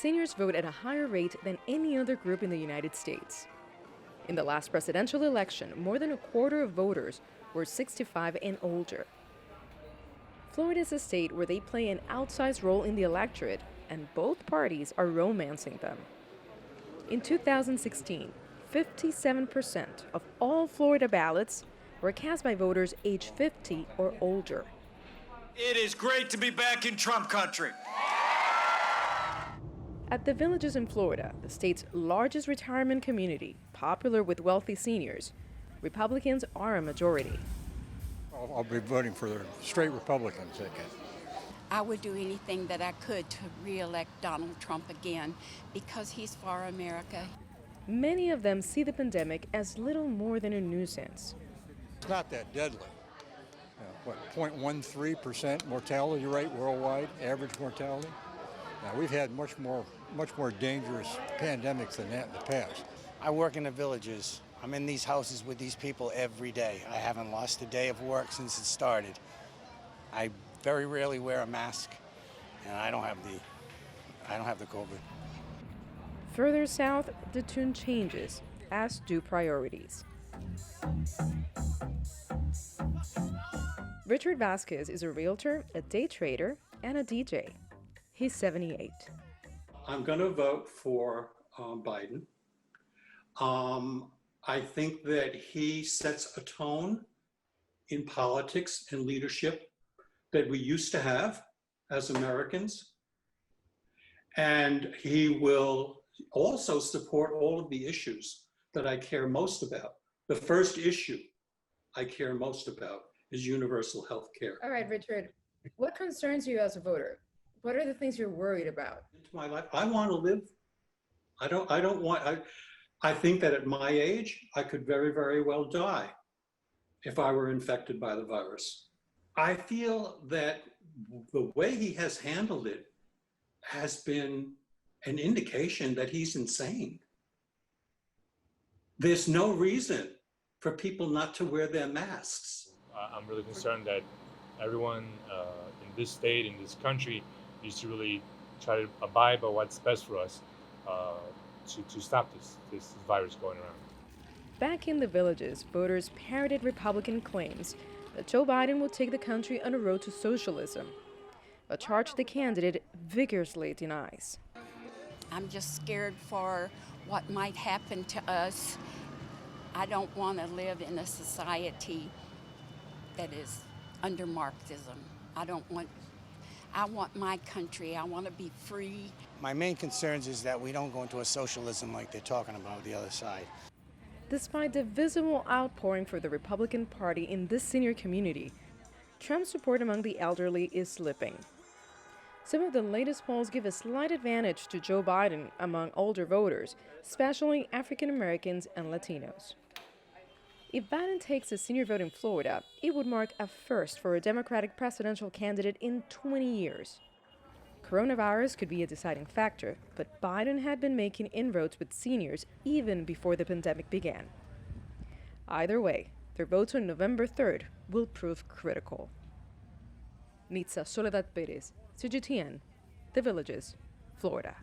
seniors vote at a higher rate than any other group in the United States. In the last presidential election, more than a quarter of voters were 65 and older. Florida is a state where they play an outsized role in the electorate, and both parties are romancing them. In 2016, 57% of all Florida ballots were cast by voters age 50 or older. It is great to be back in Trump country. At the Villages in Florida, the state's largest retirement community, popular with wealthy seniors, Republicans are a majority. I'll be voting for the straight Republicans again. I would do anything that I could to re-elect Donald Trump again because he's for America. Many of them see the pandemic as little more than a nuisance. It's not that deadly. 0.13% mortality rate worldwide, average mortality. Now, we've had much more dangerous pandemics than that in the past. I work in the Villages. I'm in these houses with these people every day. I haven't lost a day of work since it started. I very rarely wear a mask, and I don't have the COVID. Further south, the tune changes, as do priorities. Richard Vasquez is a realtor, a day trader, and a DJ. He's 78. I'm going to vote for Biden. I think that he sets a tone in politics and leadership that we used to have as Americans. And he will also support all of the issues that I care most about. The first issue I care most about is universal health care. All right, Richard, what concerns you as a voter? What are the things you're worried about? Into my life, I want to live. I think that at my age, I could very, very well die if I were infected by the virus. I feel that the way he has handled it has been an indication that he's insane. There's no reason for people not to wear their masks. I'm really concerned that everyone in this state, in this country, needs to really try to abide by what's best for us to stop this virus going around. Back in the Villages, voters parroted Republican claims that Joe Biden will take the country on a road to socialism, a charge the candidate vigorously denies. I'm just scared for what might happen to us. I don't want to live in a society that is under Marxism. I want my country. I want to be free. My main concerns is that we don't go into a socialism like they're talking about the other side. Despite the visible outpouring for the Republican Party in this senior community, Trump's support among the elderly is slipping. Some of the latest polls give a slight advantage to Joe Biden among older voters, especially African Americans and Latinos. If Biden takes a senior vote in Florida, it would mark a first for a Democratic presidential candidate in 20 years. Coronavirus could be a deciding factor, but Biden had been making inroads with seniors even before the pandemic began. Either way, their votes on November 3rd will prove critical. Nitza Soledad Perez, CGTN, The Villages, Florida.